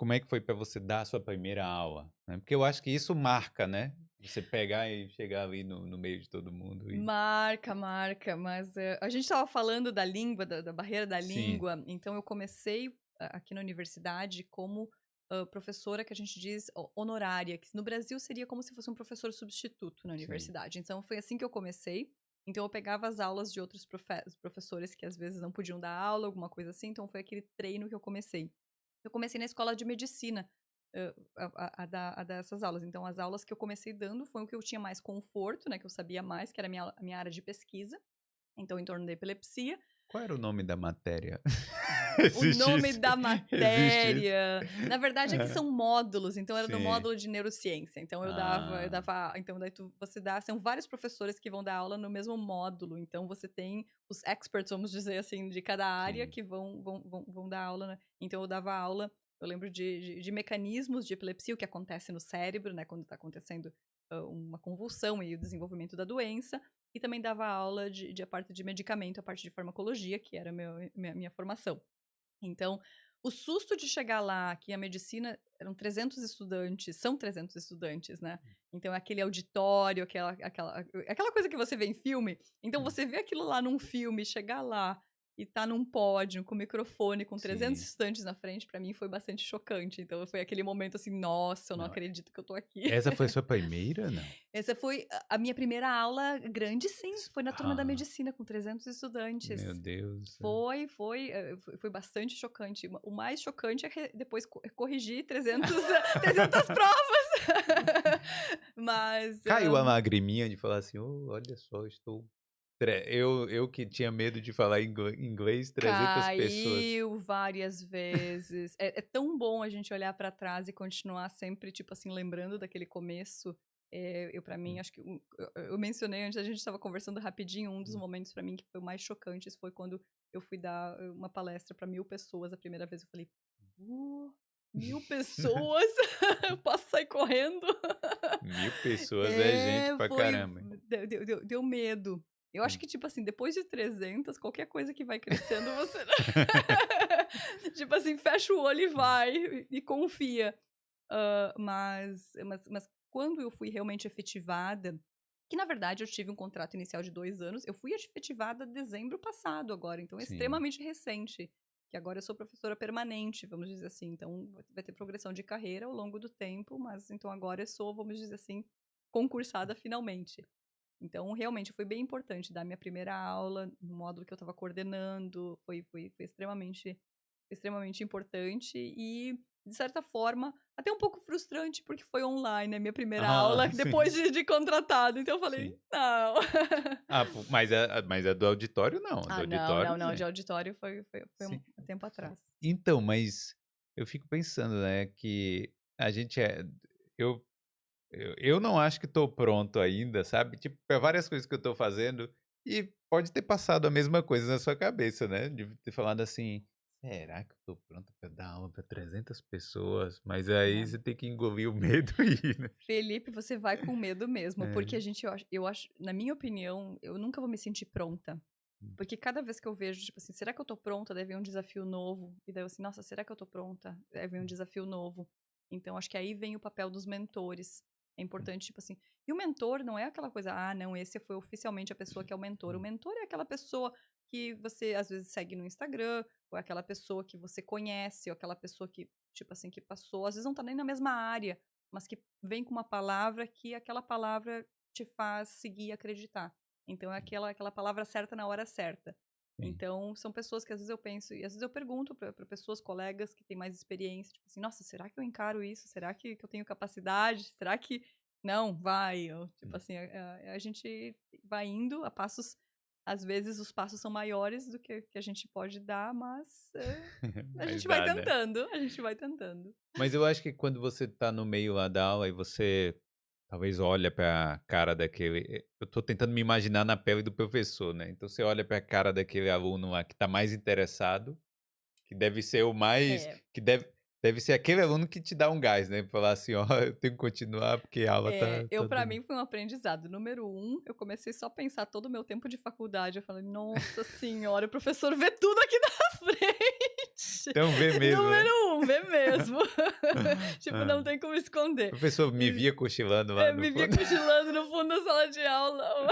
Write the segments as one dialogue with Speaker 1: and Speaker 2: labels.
Speaker 1: como é que foi para você dar a sua primeira aula, né? Porque eu acho que isso marca, né? Você pegar e chegar ali no meio de todo mundo e...
Speaker 2: Marca, marca, mas a gente estava falando da língua, da barreira da
Speaker 1: Sim,
Speaker 2: língua, então eu comecei aqui na universidade como professora que a gente diz honorária, que no Brasil seria como se fosse um professor substituto na
Speaker 1: sim,
Speaker 2: universidade. Então foi assim que eu comecei. Então eu pegava as aulas de outros professores que às vezes não podiam dar aula, alguma coisa assim. Então foi aquele treino que eu comecei. Eu comecei na escola de medicina a dar essas aulas. Então, as aulas que eu comecei dando foi o que eu tinha mais conforto, né? Que eu sabia mais, que era a minha área de pesquisa. Então, em torno da epilepsia.
Speaker 1: qual era o nome da matéria?
Speaker 2: O
Speaker 1: Existe
Speaker 2: nome
Speaker 1: isso?
Speaker 2: da
Speaker 1: Existe isso?
Speaker 2: matéria. Na verdade, é que
Speaker 1: Aham.
Speaker 2: são módulos, então era do
Speaker 1: Sim.
Speaker 2: módulo de neurociência. Então eu
Speaker 1: Ah,
Speaker 2: dava, então daí você dá, são vários professores que vão dar aula no mesmo módulo. Então você tem os experts, vamos dizer assim, de cada área
Speaker 1: sim,
Speaker 2: que vão dar aula, né? Então eu dava aula, eu lembro de mecanismos de epilepsia, o que acontece no cérebro, né, quando está acontecendo uma convulsão e o desenvolvimento da doença. E também dava aula de a parte de medicamento, a parte de farmacologia, que era minha formação. Então, o susto de chegar lá, que a medicina eram 300 estudantes, são 300 estudantes, né? Então, é aquele auditório, aquela coisa que você vê em filme. Então, você vê aquilo lá num filme, chegar lá e tá num pódio com microfone, com 300
Speaker 1: sim.
Speaker 2: estudantes na frente, pra mim foi bastante chocante. Então, foi aquele momento assim, nossa, eu não
Speaker 1: Não,
Speaker 2: acredito que eu tô aqui.
Speaker 1: essa foi a sua primeira, não?
Speaker 2: Essa foi a minha primeira aula grande, sim, foi na turma da
Speaker 1: Ah,
Speaker 2: medicina, com 300 estudantes.
Speaker 1: meu Deus do céu.
Speaker 2: Foi bastante chocante. O mais chocante é depois corrigir 300 provas. Mas,
Speaker 1: Caiu a lagriminha de falar assim: "Oh, olha só, estou eu que tinha medo de falar inglês, 300 pessoas".
Speaker 2: caiu várias vezes. É tão bom a gente olhar pra trás e continuar sempre, tipo assim, lembrando daquele começo. Eu pra mim,
Speaker 1: Hum,
Speaker 2: acho que eu mencionei antes, a gente estava conversando rapidinho, um dos
Speaker 1: hum.
Speaker 2: momentos pra mim que foi o mais chocante foi quando eu fui dar uma palestra pra 1000 pessoas a primeira vez, eu falei: "Uh, 1000 pessoas? Eu posso sair correndo?"
Speaker 1: 1000 pessoas é gente
Speaker 2: É,
Speaker 1: pra
Speaker 2: foi
Speaker 1: caramba, hein.
Speaker 2: deu medo. Eu acho
Speaker 1: Hum.
Speaker 2: que, tipo assim, depois de 300, qualquer coisa que vai crescendo, você tipo assim, fecha o olho e
Speaker 1: Hum.
Speaker 2: vai, e confia. Mas quando eu fui realmente efetivada, que na verdade eu tive um contrato inicial de 2 anos, eu fui efetivada dezembro passado agora, então é
Speaker 1: Sim,
Speaker 2: extremamente recente, que agora eu sou professora permanente, vamos dizer assim, então vai ter progressão de carreira ao longo do tempo, mas então agora eu sou, vamos dizer assim, concursada finalmente. Então, realmente, foi bem importante dar minha primeira aula no módulo que eu estava coordenando, foi extremamente importante e, de certa forma, até um pouco frustrante, porque foi online a minha primeira
Speaker 1: ah,
Speaker 2: aula depois
Speaker 1: sim,
Speaker 2: de contratado, então eu falei:
Speaker 1: sim.
Speaker 2: "Não".
Speaker 1: Ah, po mas a do auditório não, a do
Speaker 2: Ah, não,
Speaker 1: auditório
Speaker 2: não, não, de
Speaker 1: é
Speaker 2: auditório foi
Speaker 1: sim.
Speaker 2: um tempo
Speaker 1: Fo
Speaker 2: atrás.
Speaker 1: Então, mas eu fico pensando, né, que a gente eu eu não acho que estou pronto ainda, sabe, tipo, para várias coisas que eu estou fazendo, e pode ter passado a mesma coisa na sua cabeça, né, de ter falado assim: "Será que eu estou pronto para dar aula para 300 pessoas?", mas aí
Speaker 2: É.
Speaker 1: você tem que engolir o medo e ir, né.
Speaker 2: Felipe, você vai com medo mesmo, porque
Speaker 1: É.
Speaker 2: eu acho, na minha opinião, eu nunca vou me sentir pronta.
Speaker 1: Hum,
Speaker 2: Porque cada vez que eu vejo, tipo assim, será que eu tô pronta? Daí vem um desafio novo. E daí eu assim, nossa, será que eu tô pronta? Daí vem um
Speaker 1: hum,
Speaker 2: desafio novo. Então, acho que aí vem o papel dos mentores. É
Speaker 1: hum,
Speaker 2: importante, tipo assim. E o mentor não é aquela coisa, ah, não, esse foi oficialmente a pessoa que é o mentor. O
Speaker 1: hum,
Speaker 2: mentor é aquela pessoa que você às vezes segue no Instagram, ou é aquela pessoa que você conhece, ou aquela pessoa que, tipo assim, que passou, às vezes não tá nem na mesma área, mas que vem com uma palavra que aquela palavra te faz seguir e acreditar. Então é aquela palavra certa na hora certa.
Speaker 1: sim.
Speaker 2: Então são pessoas que às vezes eu penso e às vezes eu pergunto pra pessoas, colegas que têm mais experiência, tipo assim: "Nossa, será que eu encaro isso? Será que eu tenho capacidade? Será que não, vai", eu tipo
Speaker 1: Hum.
Speaker 2: assim, a gente vai indo a passos, às vezes os passos são maiores do que a gente pode dar, mas, a
Speaker 1: Mas
Speaker 2: gente vai
Speaker 1: dá, né.
Speaker 2: tentando, a gente vai tentando.
Speaker 1: Mas eu acho que quando você tá no meio lá da aula e você talvez olha pra cara daquele eu tô tentando me imaginar na pele do professor, né, então você olha pra cara daquele aluno lá que tá mais interessado, que deve ser o mais
Speaker 2: É.
Speaker 1: que deve ser aquele aluno que te dá um gás, né, pra falar assim: "Ó, eu tenho que continuar porque a aula
Speaker 2: Eu
Speaker 1: tá
Speaker 2: para
Speaker 1: dando".
Speaker 2: mim foi um aprendizado. Número um, eu comecei só a pensar todo o meu tempo de faculdade, eu falei: "Nossa senhora, o professor vê tudo aqui na frente".
Speaker 1: Então vê mesmo, né?
Speaker 2: Número 1, vê mesmo. Tipo,
Speaker 1: Hã.
Speaker 2: não tem como
Speaker 1: O
Speaker 2: esconder.
Speaker 1: professor me
Speaker 2: E
Speaker 1: via cochilando lá no
Speaker 2: me via
Speaker 1: fundo.
Speaker 2: cochilando no fundo da sala de aula.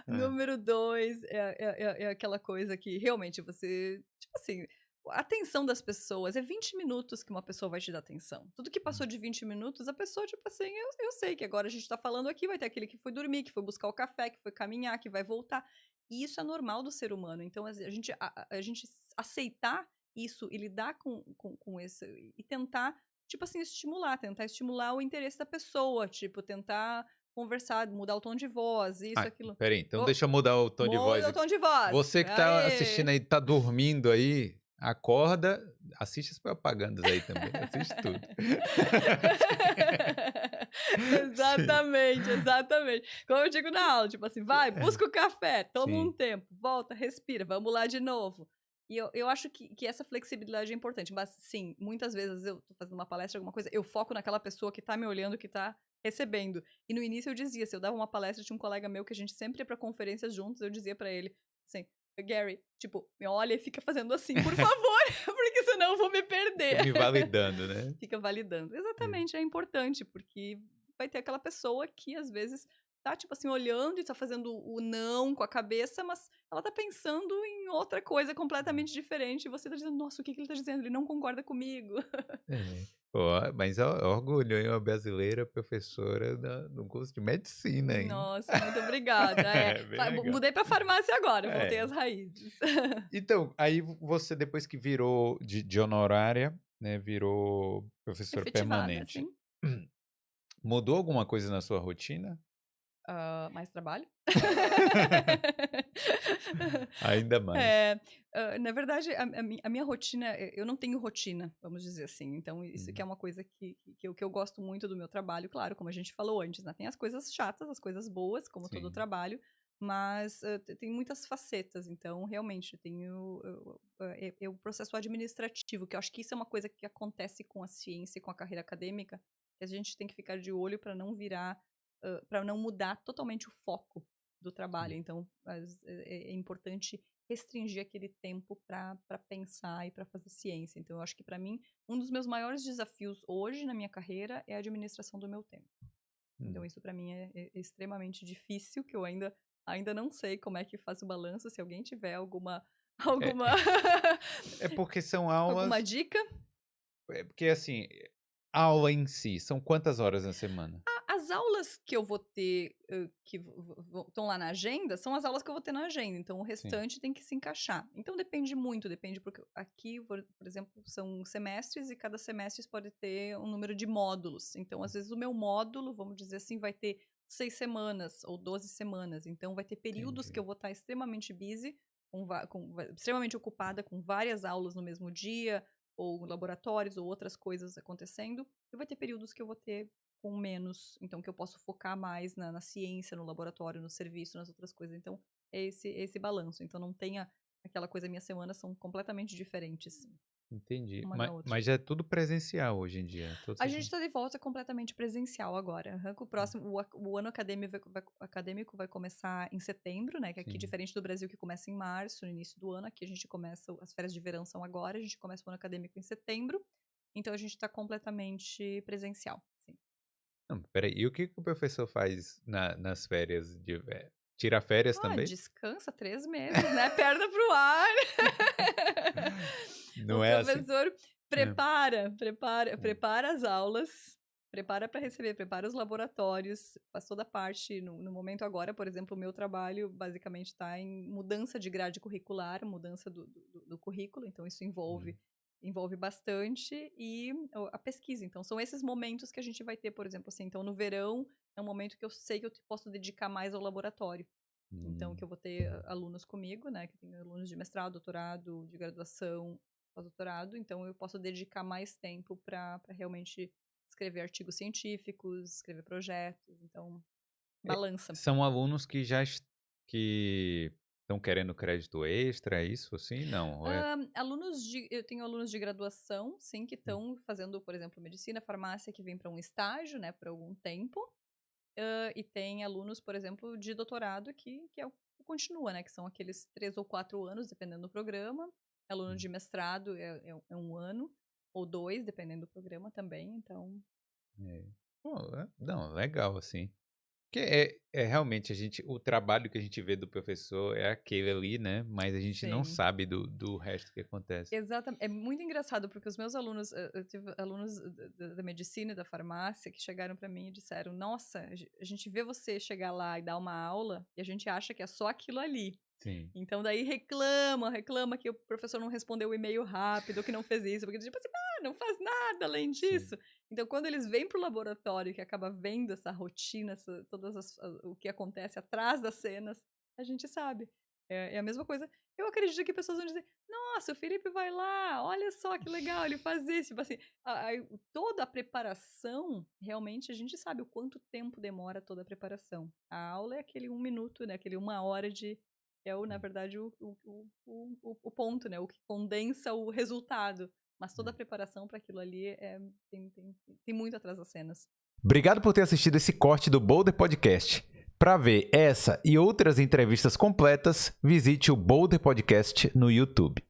Speaker 1: Hã.
Speaker 2: Número 2 é aquela coisa que realmente você tipo assim, a atenção das pessoas é 20 minutos que uma pessoa vai te dar atenção. Tudo que passou
Speaker 1: Hum.
Speaker 2: de 20 minutos, a pessoa, tipo assim, eu sei que agora a gente tá falando aqui, vai ter aquele que foi dormir, que foi buscar o café, que foi caminhar, que vai voltar. E isso é normal do ser humano. Então, a gente aceitar isso e lidar com esse e tentar, tipo assim, tentar estimular o interesse da pessoa, tipo, tentar conversar, mudar o tom de voz, isso,
Speaker 1: Ah,
Speaker 2: aquilo.
Speaker 1: espera aí, então
Speaker 2: Ô,
Speaker 1: deixa eu mudar o tom de voz
Speaker 2: muda o
Speaker 1: aqui.
Speaker 2: tom de voz.
Speaker 1: Você que tá assistindo
Speaker 2: Aê!
Speaker 1: aí, tá dormindo aí, acorda, assiste as propagandas aí também, assiste tudo. Sim.
Speaker 2: Exatamente, exatamente. Como eu digo na aula, tipo assim: "Vai,
Speaker 1: É,
Speaker 2: busca o café, toma um
Speaker 1: sim.
Speaker 2: tempo, volta, respira, vamos lá de novo". E eu acho que essa flexibilidade é importante, mas sim, muitas vezes eu tô fazendo uma palestra, alguma coisa, eu foco naquela pessoa que tá me olhando, que tá recebendo. E no início eu dizia, se eu dava uma palestra, tinha um colega meu que a gente sempre ia pra conferências juntos, eu dizia pra ele, assim: "Gary, tipo, me olha e fica fazendo assim, por favor, porque senão eu vou me
Speaker 1: Fica
Speaker 2: perder".
Speaker 1: me validando, né.
Speaker 2: Fica validando.
Speaker 1: É.
Speaker 2: Exatamente, é importante, porque vai ter aquela pessoa que às vezes tá, tipo assim, olhando e tá fazendo o não com a cabeça, mas ela tá pensando em outra coisa completamente diferente, e você tá dizendo: "Nossa, o que que ele tá dizendo? Ele não concorda comigo".
Speaker 1: É. Ó, mas ó, orgulho, hein, uma brasileira professora no curso de medicina, hein.
Speaker 2: Nossa, muito obrigada. É,
Speaker 1: É, bem legal.
Speaker 2: mudei pra farmácia agora, voltei
Speaker 1: É.
Speaker 2: às raízes.
Speaker 1: Então, aí você depois que virou de honorária, né, virou professora
Speaker 2: Efetivada,
Speaker 1: permanente,
Speaker 2: sim.
Speaker 1: mudou alguma coisa na sua rotina?
Speaker 2: Mais trabalho?
Speaker 1: Ainda mais.
Speaker 2: É, na verdade, a minha rotina, eu não tenho rotina, vamos dizer assim. Então, isso que é
Speaker 1: Hum,
Speaker 2: uma coisa que eu gosto muito do meu trabalho, claro, como a gente falou antes, né? Tem as coisas chatas, as coisas boas, como todo
Speaker 1: sim.
Speaker 2: trabalho, mas tem muitas facetas. Então, realmente, o processo administrativo, que eu acho que isso é uma coisa que acontece com a ciência e com a carreira acadêmica, que a gente tem que ficar de olho para não virar, para não mudar totalmente o foco do trabalho.
Speaker 1: Hum,
Speaker 2: Então, é importante restringir aquele tempo para pensar e para fazer ciência. Então, eu acho que para mim, um dos meus maiores desafios hoje na minha carreira é a administração do meu tempo. Então,
Speaker 1: hum.
Speaker 2: isso para mim é extremamente difícil, que eu ainda não sei como é que faz o balanço. Se alguém tiver alguma
Speaker 1: É
Speaker 2: alguma
Speaker 1: é porque são
Speaker 2: alguma
Speaker 1: aulas
Speaker 2: dica.
Speaker 1: porque, assim, aula em si, são quantas horas na semana?
Speaker 2: As aulas que eu vou ter, que estão lá na agenda, são as aulas que eu vou ter na agenda, então o
Speaker 1: Sim,
Speaker 2: restante tem que se encaixar. Então depende muito, depende porque aqui, por exemplo, são semestres e cada semestre pode ter um número de módulos. Então, às vezes, o meu módulo, vamos dizer assim, vai ter 6 semanas ou 12 semanas. Então vai ter períodos que
Speaker 1: entendi.
Speaker 2: eu vou estar extremamente busy, extremamente ocupada com várias aulas no mesmo dia, ou laboratórios ou outras coisas acontecendo. E vai ter períodos que eu vou ter com menos, então que eu posso focar mais na ciência, no laboratório, no serviço, nas outras coisas. Então, é esse balanço. Então não tenha aquela coisa, minhas semanas são completamente diferentes
Speaker 1: Entendi.
Speaker 2: uma da
Speaker 1: Ma
Speaker 2: outra.
Speaker 1: mas já é tudo presencial hoje em dia, todas
Speaker 2: A
Speaker 1: as
Speaker 2: gente está de volta completamente presencial agora. Aham, que o
Speaker 1: hum,
Speaker 2: próximo, o ano acadêmico vai começar em setembro, né? Que aqui,
Speaker 1: sim.
Speaker 2: diferente do Brasil, que começa em março, no início do ano, aqui a gente começa, as férias de verão são agora, a gente começa o ano acadêmico em setembro. Então a gente está completamente presencial. Sim.
Speaker 1: Não, espera aí, e o que que o professor faz nas férias tira férias
Speaker 2: Ah,
Speaker 1: também?
Speaker 2: descansa 3 meses, né, perna para o ar. O
Speaker 1: Não é assim?
Speaker 2: professor
Speaker 1: Hã, hum,
Speaker 2: prepara as aulas, prepara para receber, prepara os laboratórios, faz toda a parte no momento agora, por exemplo, o meu trabalho basicamente está em mudança de grade curricular, mudança do currículo, então isso envolve
Speaker 1: hum,
Speaker 2: bastante, e a pesquisa. Então são esses momentos que a gente vai ter, por exemplo, assim, então no verão é um momento que eu sei que eu posso dedicar mais ao laboratório. Então, que
Speaker 1: hum.
Speaker 2: eu vou ter alunos comigo, né, que tem alunos de mestrado, doutorado, de graduação, pós-doutorado, então eu posso dedicar mais tempo para realmente escrever artigos científicos, escrever projetos, então balança.
Speaker 1: São alunos que já que estão querendo crédito extra, é isso assim? Não, ou é
Speaker 2: Eu tenho alunos de graduação, sim, que
Speaker 1: hum,
Speaker 2: estão fazendo, por exemplo, medicina, farmácia, que vem para um estágio, né, por algum tempo. E tem alunos, por exemplo, de doutorado que continua, né, que são aqueles 3 ou 4 anos, dependendo do programa, Aluno de mestrado é 1 ano, ou 2, dependendo do programa também, então...
Speaker 1: É. Pô, não, legal, assim. Porque realmente o trabalho que a gente vê do professor é aquele ali, né, mas a gente não
Speaker 2: Sim.
Speaker 1: sabe do resto que acontece.
Speaker 2: É muito engraçado, porque os meus alunos, eu tive alunos da medicina e da farmácia que chegaram para mim e disseram: "Nossa, a gente vê você chegar lá e dar uma aula, e a gente acha que é só aquilo ali".
Speaker 1: Sim,
Speaker 2: Então daí reclama que o professor não respondeu o e-mail rápido, que não fez isso, porque tipo assim: "Ah, não faz nada além
Speaker 1: sim,
Speaker 2: disso". Então quando eles vêm para o laboratório, que acaba vendo essa rotina, todas o que acontece atrás das cenas, a gente sabe. É a mesma coisa. Eu acredito que pessoas vão dizer: "Nossa, o Felipe vai lá, olha só que legal, ele faz isso", tipo assim, toda a preparação, realmente a gente sabe o quanto tempo demora toda a preparação. A aula é aquele 1 minuto, né, aquele 1 hora de... na
Speaker 1: sim.
Speaker 2: verdade, o ponto, né, o que condensa o resultado, mas toda a
Speaker 1: É.
Speaker 2: preparação para aquilo ali tem muito atrás das cenas.
Speaker 1: Obrigado por ter assistido esse corte do Boulder Podcast. Para ver essa e outras entrevistas completas, visite o Boulder Podcast no YouTube.